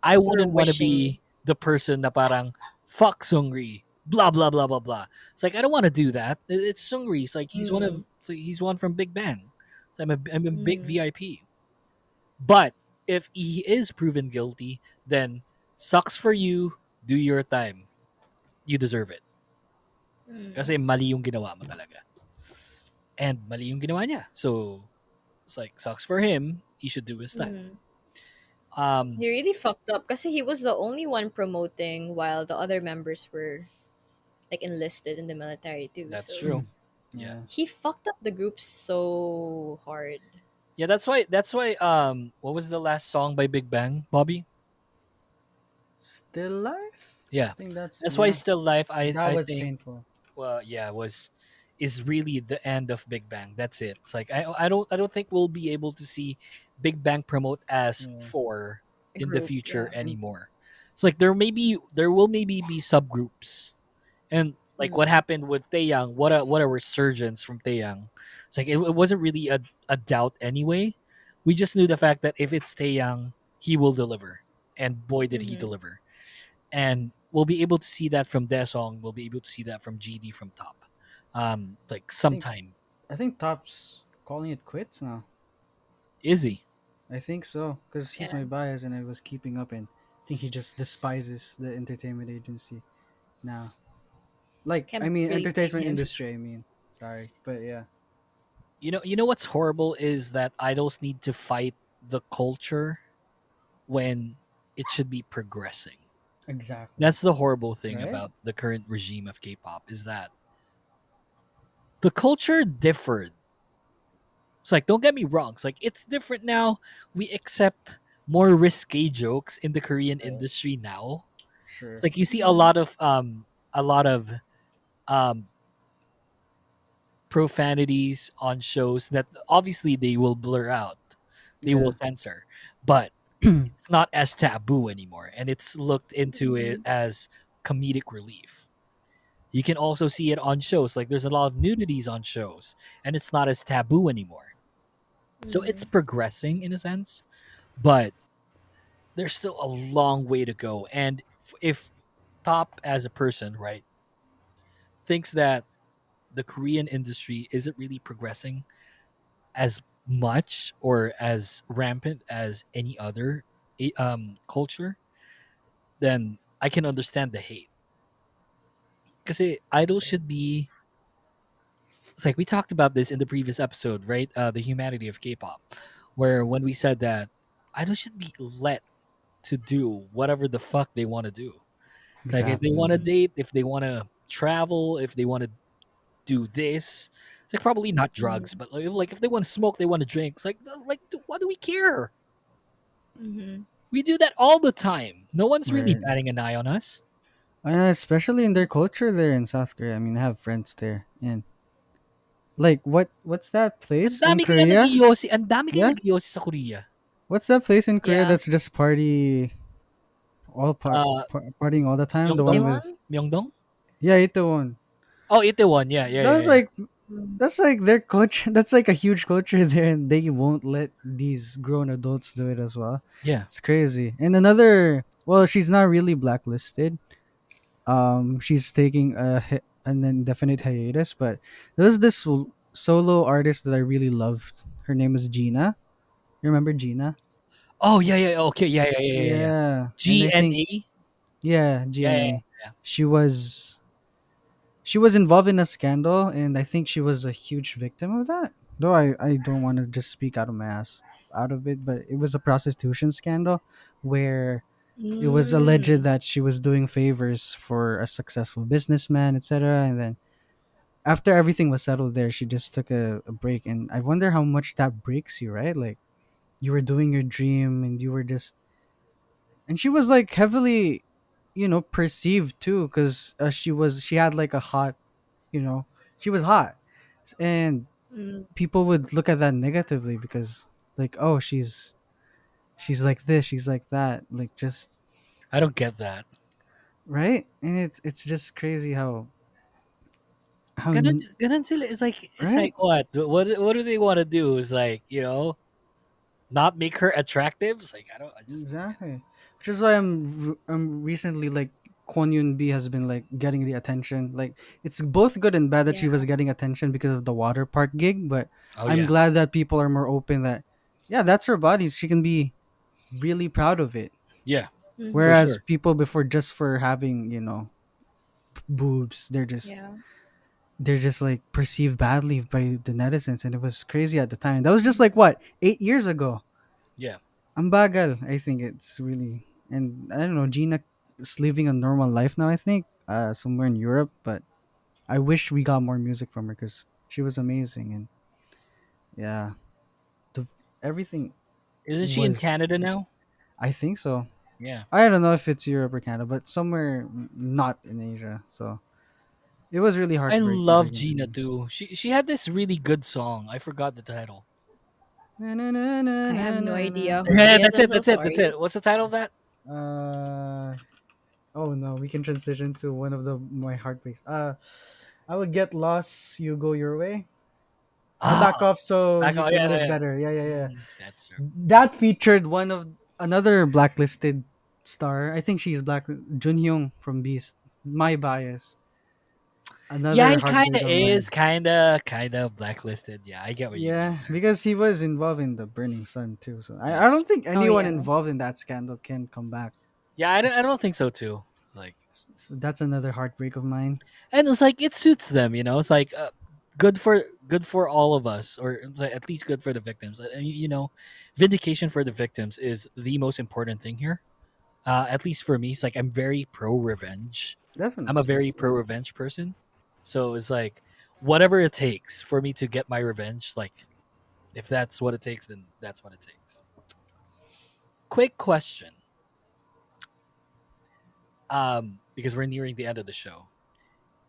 I You were wouldn't want to wishing. be the person na parang fuck Sungri, blah blah blah blah blah. It's like I don't want to do that. It's Sungri. It's like Mm. he's one from Big Bang. So I'm a big Mm. VIP. But if he is proven guilty, then sucks for you. Do your time. You deserve it. Mm. Kasi mali yung ginawa mo talaga. And mali yung ginawa niya. So it's like sucks for him. He should do his time. Mm. Um, He really fucked up because he was the only one promoting while the other members were like enlisted in the military too. that's So true. Yeah. Yeah. he fucked up the group so hard. Yeah, that's why what was the last song by Big Bang, Bobby? Still life? I Yeah. think that's That's why yeah. Still Life I That I was think painful. well yeah, was is really the end of Big Bang. That's it. It's like I don't think we'll be able to see Big Bang promote as Yeah. four A in the group, future yeah. And anymore. It's like there will maybe be subgroups. And like what Mm. happened with Taeyang, what a resurgence from Taeyang. It's like it wasn't really a doubt anyway. We just knew the fact that if it's Taeyang, he will deliver. And boy did he Mm-hmm. deliver. And we'll be able to see that from Desong. We'll be able to see that from GD from Top. Like I think sometime. I think Top's calling it quits now. Is he? I think so because he's Yeah. my bias, and I was keeping up, and I think he just despises the entertainment agency now. Like I Can't mean, really blame entertainment him. industry. I mean, sorry, but yeah, You know what's horrible is that idols need to fight the culture when it should be progressing. exactly. That's the horrible thing Right? about the current regime of K-pop is that the culture differed. It's like don't get me wrong. It's like it's different now. We accept more risque jokes in the Korean Right. industry now. It's Sure. like you see Mm-hmm. a lot of um profanities on shows that obviously they will blur out. They will Yeah. censor. But it's not as taboo anymore and it's looked into it Mm-hmm. as comedic relief. You can also see it on shows. Like there's a lot of nudities on shows and it's not as taboo anymore. So it's Mm-hmm. progressing in a sense, but there's still a long way to go. And if Top as a person, right, thinks that the Korean industry isn't really progressing as much or as rampant as any other culture, then I can understand the hate. Because idol should be. It's like we talked about this in the previous episode, right? The humanity of K-pop, where when we said that idols should be let to do whatever the fuck they want to do. Like if they Exactly. want to Mm-hmm. date, if they want to travel, if they want to do this, it's like probably not drugs, Mm-hmm. but like if they want to smoke, they want to drink. It's like what do we care? Mm-hmm. We do that all the time. No one's really Right. batting an eye on us. Especially in their culture there in South Korea. I mean, I have friends there, and like, what's that Ang place in dami kaya Korea? nag-iyosi, ang dami kaya Yeah, nag-iyosi sa Korea. what's that place in Korea Yeah. that's just Uh, partying all the time? The one Myeongdong? with Itaewon? Myeongdong? yeah, Itaewon. Oh, Itaewon. Yeah, yeah, That yeah, was yeah. like Mm. that's like their culture. That's like a huge culture there, and they won't let these grown adults do it as well. Yeah. It's crazy. And another, well, she's not really blacklisted. She's taking an indefinite hiatus, but there was this solo artist that I really loved. Her name is Gina. You remember Gina? Oh, yeah, yeah. Okay, yeah, yeah, yeah, yeah, yeah. Yeah, and I think GNA? yeah, Yeah, yeah, GNA. yeah. She was she was involved in a scandal, and I think she was a huge victim of that. Though I don't want to just speak out of my ass out of it, but it was a prostitution scandal where it was alleged Mm. that she was doing favors for a successful businessman, etc. And then after everything was settled there, she just took a break. And I wonder how much that breaks you, right? Like you were doing your dream and you were just, and she was like heavily, perceived too, because she had like a hot, you know, she was hot. And Mm. people would look at that negatively because like, oh, she's like this, she's like that, like just I don't get that. right. And it's just crazy how Ganun, ganun sila. It's right. like what? What do they want to do? Is like, not make her attractive? It's like I just don't get Exactly. Which is why I'm recently like Kwon Yun B has been like getting the attention. Like it's both good and bad that she Yeah. was getting attention because of the water park gig, but it. Oh I'm yeah. glad that people are more open that yeah, that's her body. She can be really proud of it. Yeah, for Mm-hmm. Whereas sure. people before just for having, boobs, Yeah. they're just like perceived badly by the netizens, and it was crazy at the time. That was just like what, 8 years ago. Yeah. Ang bagal. I think it's really, and I don't know. Gina is living a normal life now. I think somewhere in Europe, but I wish we got more music from her because she was amazing. And yeah, the everything Isn't she in was. Canada now? I think so. Yeah. I don't know if it's Europe or Canada, but somewhere not in Asia. So It was really I heartbreaking for love Gina me. too. She had this really good song. I forgot the title. Na, na, na, na, I have na, no na, na. idea who Yeah, he is. that's I'm it. so That's it. That's sorry. it. What's the title of that? Uh oh no, we can transition to one of the my heartbreaks. I would get lost, you go your way. Ah, Back off so back you on. can Yeah, live yeah. better. Yeah, yeah, yeah. That's true. That featured one of another blacklisted star. I think she's black. Jun Hyung from Beast. My bias. Yeah, Another he kind heartbreak of of is mine. kind of blacklisted. Yeah, I get what you mean Yeah, there. because he was involved in the Burning Sun too. So I That's don't think Oh anyone yeah. involved in that scandal can come back. yeah. S- I don't think so too. Like, So that's another heartbreak of mine. and it's like it suits them. It's like good for all of us, or it's like at least good for the victims. Vindication for the victims is the most important thing here. At least for me, it's like I'm very pro revenge. I'm a Definitely. very pro revenge person. So it's like whatever it takes for me to get my revenge. Like if that's what it takes, then that's what it takes. Quick question, because we're nearing the end of the show.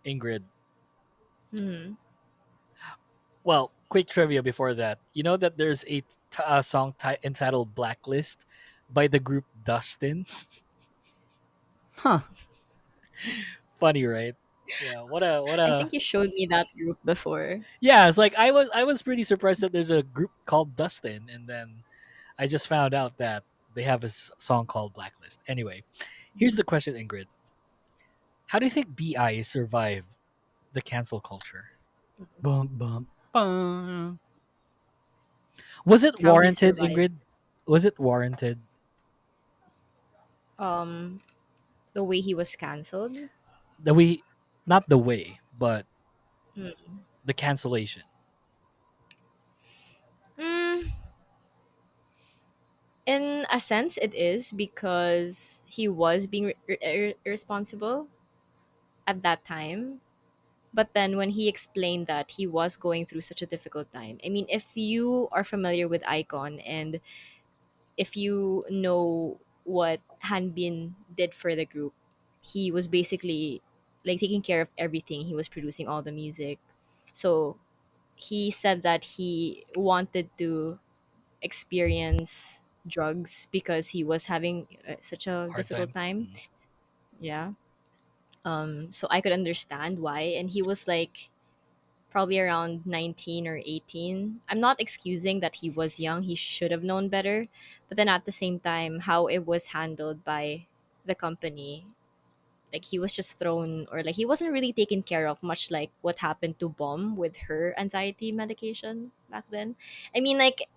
Ingrid, Hmm. well, quick trivia before that. You know that there's a song entitled "Blacklist" by the group Dustin. Huh. Funny, right? Yeah. What I a think you showed me that group before. yeah. It's like I was pretty surprised that there's a group called Dustin, and then I just found out that they have a song called Blacklist. Anyway, here's the question, Ingrid. How do you think BI survived the cancel culture? Bump bump bum. Was it How he warranted, survived. Ingrid? Was it warranted? Um, the way he was canceled. The way, not the way, but Hmm. the cancellation. Mm, in a sense, it is because he was being irresponsible at that time. But then when he explained that he was going through such a difficult time, I mean, if you are familiar with Icon and if you know what Hanbin did for the group, he was basically like taking care of everything. He was producing all the music. So he said that he wanted to experience drugs because he was having such a Hard difficult time. time. Yeah. So I could understand why. And he was like probably around 19 or 18. I'm not excusing that he was young. He should have known better. But then at the same time, how it was handled by the company, like he was just thrown or like he wasn't really taken care of, much like what happened to Bomb with her anxiety medication back then. I mean, like,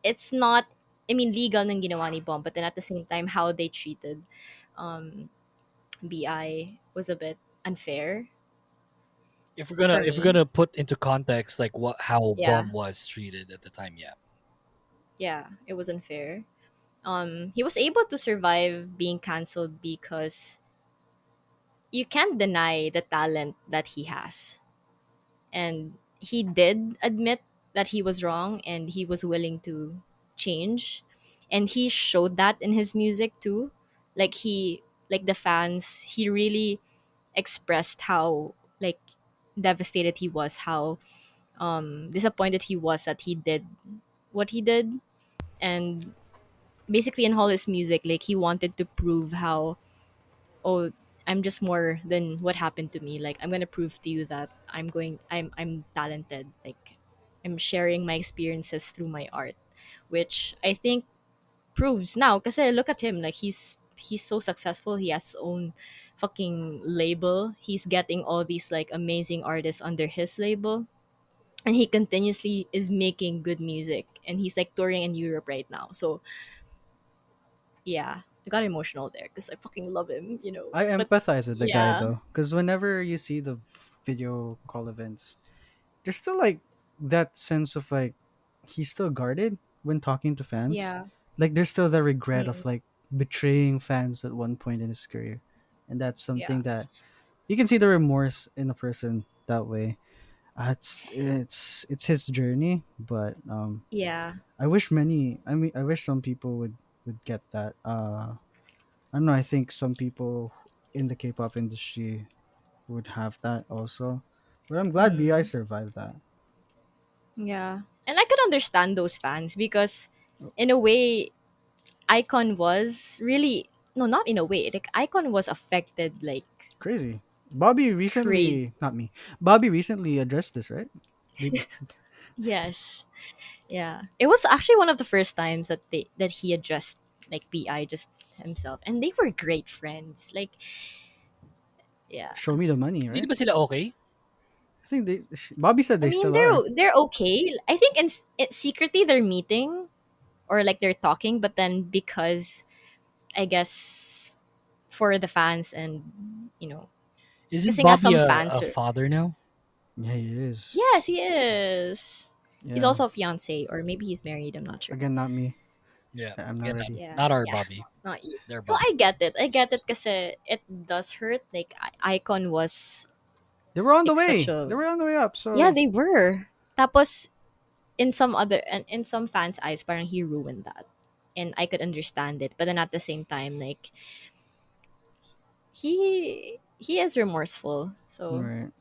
it's not, I mean, legal ng ginawa ni Bomb, but then at the same time, how they treated um, BI was a bit unfair for If we're me. gonna put into context like what how Yeah. Bomb was treated at the time, yeah. Yeah, it was unfair. He was able to survive being canceled because you can't deny the talent that he has. And he did admit that he was wrong and he was willing to change. And he showed that in his music too. Like the fans, he really expressed how like devastated he was, how disappointed he was that he did what he did. And basically in all his music, like he wanted to prove how, oh, I'm just more than what happened to me. Like I'm gonna prove to you that I'm talented. Like I'm sharing my experiences through my art, which I think proves now. Cause look at him, like he's so successful. He has his own fucking label. He's getting all these like amazing artists under his label, and he continuously is making good music. And he's like touring in Europe right now. So yeah, I got emotional there because I fucking love him. I But empathize with the guy yeah. though, because whenever you see the video call events, there's still like that sense of like he's still guarded when talking to fans. Yeah. Like there's still the regret of Mm, like betraying fans at one point in his career, and that's yeah. something that you can see the remorse in a person that way. It's his journey, but Yeah. I wish many. I mean, I wish some people would get that. I don't know. I think some people in the K-pop industry would have that also. But I'm glad BI Mm, survived that. yeah. And I could understand those fans because in a way Icon was really, no, not in a way. Like Icon was affected like Crazy. Bobby crazy. recently, not me. Bobby recently addressed this, right? Did, Yes. Yeah. It was actually one of the first times that he addressed like BI just himself, and they were great friends. Like, yeah. show me the money, Hindi right? ba sila okay? I think Bobby said I they mean, still are. they're okay. I think secretly they're meeting or like they're talking, but then because I guess for the fans and Isn't kasi nga Bobby some a fans are, father now? Yeah, he is. yes, he is. He's Yeah. also a fiance, or maybe he's married. I'm not sure. Again, not me. Yeah. I'm not Again, ready. Yeah, not our yeah, Bobby. not you. Their So Bobby. I get it. I get it because it does hurt. Like Icon was They were on the like such way. They a, were on the way up. yeah, So they were. Tapos in some other and in some fans' eyes, parang he ruined that, and I could understand it. But then at the same time, like he is remorseful. So right.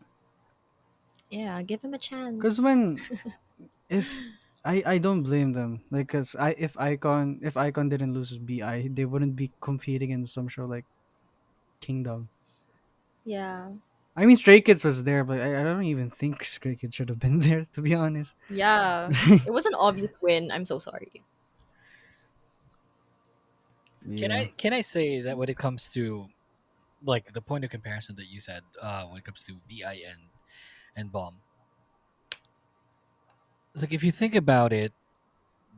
yeah, give him a Because chance. when if I don't blame them, like, cause if Icon didn't lose BI, they wouldn't be competing in some show like Kingdom. Yeah, I mean, Stray Kids was there, but I don't even think Stray Kids should have been there, to be honest. yeah. It was an obvious win. I'm so sorry. Yeah. Can I say that when it comes to like the point of comparison that you said, when it comes to BI and Bomb, it's like if you think about it,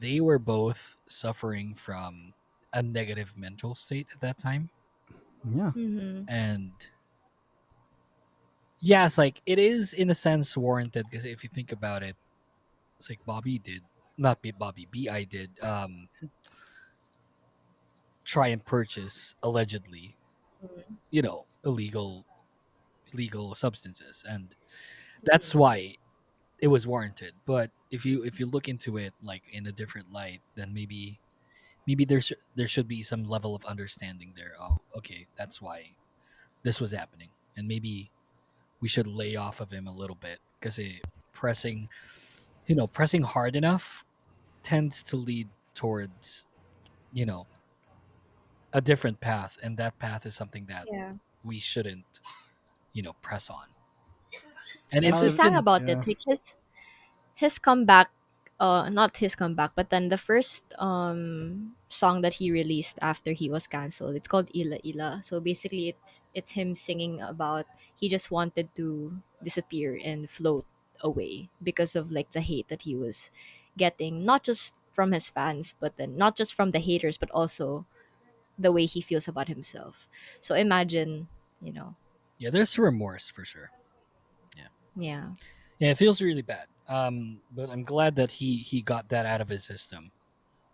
they were both suffering from a negative mental state at that time. Yeah. Mm-hmm. And yeah, it's like it is in a sense warranted because if you think about it, it's like Bobby did not be Bobby, BI did try and purchase allegedly, illegal substances, and that's why it was warranted. But if you look into it like in a different light, then maybe there should be some level of understanding there. Oh, okay, that's why this was happening, and maybe we should lay off of him a little bit because pressing pressing hard enough tends to lead towards you know a different path, and that path is something that Yeah. we shouldn't press on. And And it's he it's How? sang been about it. Yeah. Like his comeback, not his comeback, but then the first song that he released after he was canceled, it's called Ila Ila. So basically it's him singing about he just wanted to disappear and float away because of like the hate that he was getting, not just from his fans, but then not just from the haters, but also the way he feels about himself. So imagine, you know, yeah, there's remorse for sure. Yeah, yeah. yeah, it feels really bad. But I'm glad that he got that out of his system,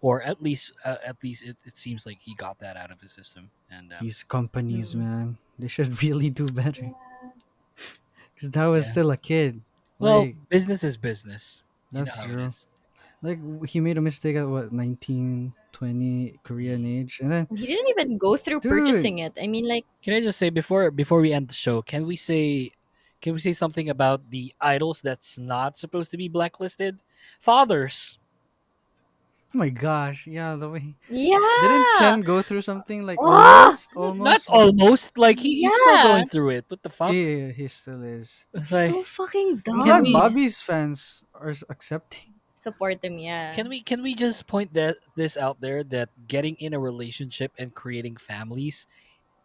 or at least it seems like he got that out of his system. And These companies, Mm. man, they should really do better. Because that was yeah, still a kid. well, Like, business is business. You know that's how it true. is. Like, he made a mistake at what, 19, 20 Korean Mm. age. And then, He didn't even go through dude, purchasing it. I mean, like, Can I just say before we end the show, can we say something about the idols that's not supposed to be blacklisted? Fathers. oh my gosh. Yeah, the way. Didn't yeah. Chen go through something like Oh, almost? Not Almost? almost. Like he's still yeah. going through it. What the fuck? Yeah, he still is. It's like So fucking I'm can glad we dumb. Bobby's fans are accepting. Support them, yeah. can we just point that this out there that getting in a relationship and creating families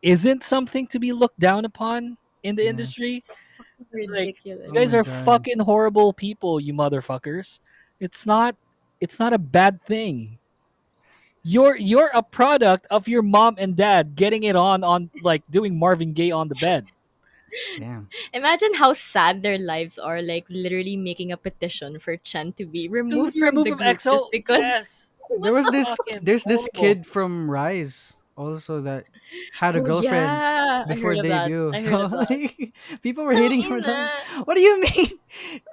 isn't something to be looked down upon in the Yeah. industry? It's fucking It's like you Oh guys my ridiculous. are god. fucking horrible people, you motherfuckers. It's not it's not a bad thing. You're a product of your mom and dad getting it on like doing Marvin Gaye on the bed. Damn. Imagine how sad their lives are, like literally making a petition for Chen to be To removed be from removed the from group just EXO, because. yes. There What was the this fuck? Fucking there's this horrible. kid from Rise also that had a Oh girlfriend yeah, I before heard of that. debut. I heard So of that. like people were Ang hating for them. ina. What do you mean?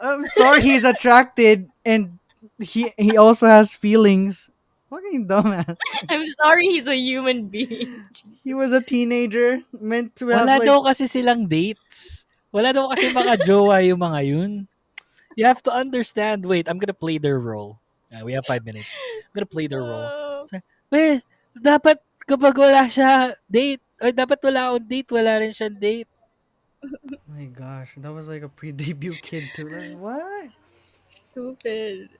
I'm sorry he's attracted and he also has feelings. Fucking dumbass. I'm sorry, he's a human being. He was a teenager meant to have Wala like. daw kasi silang dates. Wala daw kasi mga jowa yung mga yun. You have to understand. Wait, I'm gonna play their role. We have 5 minutes. I'm gonna play their role. Oh, So, well, dapat kapag wala siya date, or dapat wala akong date, wala rin siyang date. My gosh, that was like a pre-debut kid too. Like what? stupid.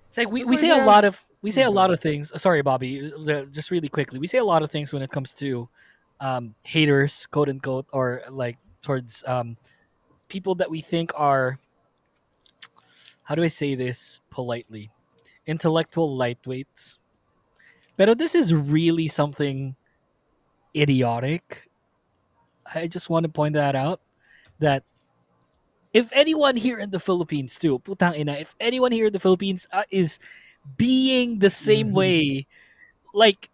It's like we That's why say they a have. lot of Oh, go. things. Sorry, Bobby. Just really quickly, we say a lot of things when it comes to haters, quote unquote, or like towards people that we think are, how do I say this politely, intellectual lightweights. But this is really something idiotic. I just want to point that out, that if anyone here in the Philippines too, putang ina, if anyone here in the Philippines is being the same way like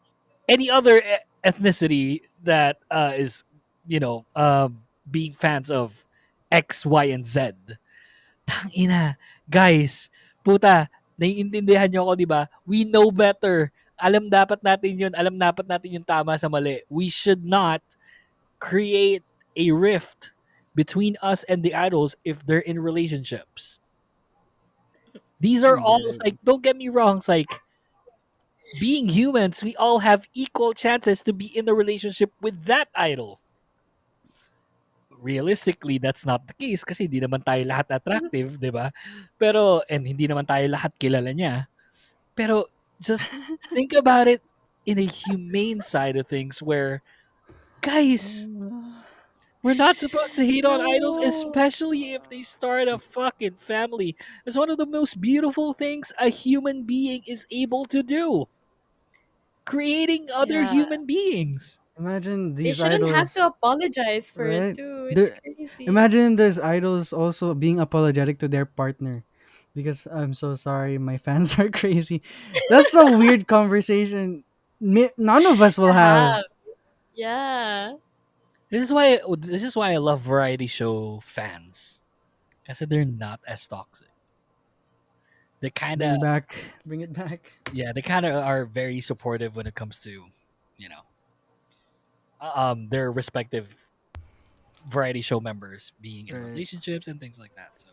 any other ethnicity that is, you know, being fans of X, Y, and Z, tang ina, guys, puta, naiintindihan nyo ako, di ba? We know better. Alam dapat natin yun. Alam dapat natin yung tama sa mali. We should not create a rift between us and the idols if they're in relationships. These are all, it's like, don't get me wrong, it's like, being humans, we all have equal chances to be in a relationship with that idol. Realistically, that's not the case kasi hindi naman tayo lahat attractive, di ba? Pero, and hindi naman tayo lahat kilala niya. Pero, just think about it in a humane side of things where, guys, we're not supposed to hate on idols, especially if they start a fucking family. It's one of the most beautiful things a human being is able to do. Creating other Yeah. human beings. Imagine They these shouldn't have idols, to apologize for it right? too. It's crazy. Imagine there's idols also being apologetic to their partner, because I'm so sorry, my fans are crazy. That's a weird conversation. None of us will have. Yeah. This is why I love variety show fans. Kasi they're not as toxic. They kind of Bring it back. they kind of are very supportive when it comes to, you know, their respective variety show members being in Right. relationships and things like that. So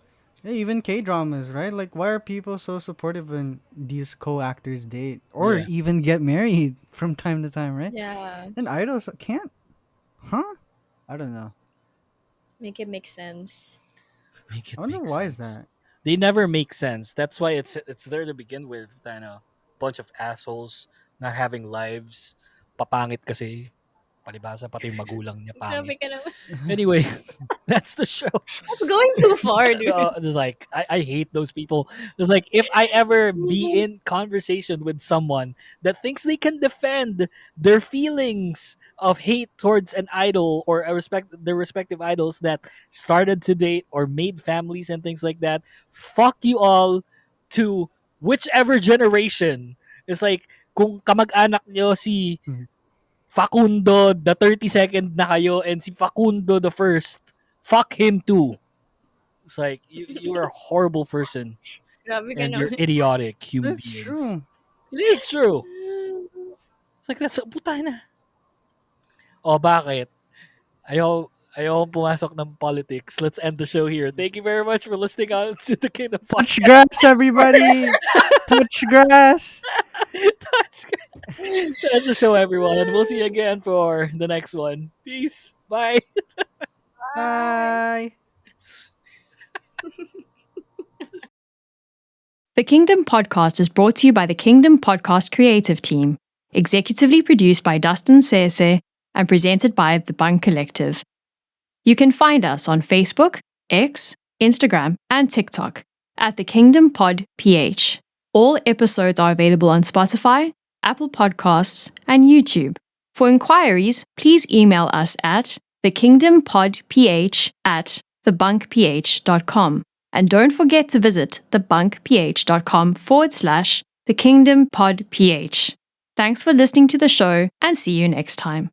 Hey, even K dramas, right? Like, why are people so supportive when these co-actors date or Yeah. even get married from time to time, right? Yeah. And idols can't, huh? I don't know. Make it make sense. make it I wonder make why is sense. that. They never make sense. That's why it's there to begin with. A bunch of assholes not having lives. Papangit kasi. Palibasa pati yung magulang niya Grabe pangit. ka naman. Anyway, that's the show. That's going too far, dude. Just like I hate those people. It's like if I ever be in conversation with someone that thinks they can defend their feelings of hate towards an idol or their respective idols that started to date or made families and things like that, fuck you all to whichever generation. It's like kung kamag-anak nyo si Mhm. Facundo the 32nd na kayo and si Facundo the first, fuck him too. It's like you are a horrible person Grabe ka and you're naman. idiotic human That's beings. true. It is true. It's like that's putay na. Oh, bakit? Ayaw pumasok ng politics. Let's end the show here. Thank you very much for listening on to the Kingdom Touch Podcast. grass, everybody. Touch grass. That's the show, everyone. And we'll see you again for the next one. Peace. Bye. Bye. The Kingdom Podcast is brought to you by the Kingdom Podcast creative team, executively produced by Dustin Sese and presented by the Bunk Collective. You can find us on Facebook, X, Instagram, and TikTok at the Kingdom Pod PH. All episodes are available on Spotify, Apple Podcasts, and YouTube. For inquiries, please email us at thekingdompodph@thebunkph.com. And don't forget to visit thebunkph.com/thekingdompodph. Thanks for listening to the show and see you next time.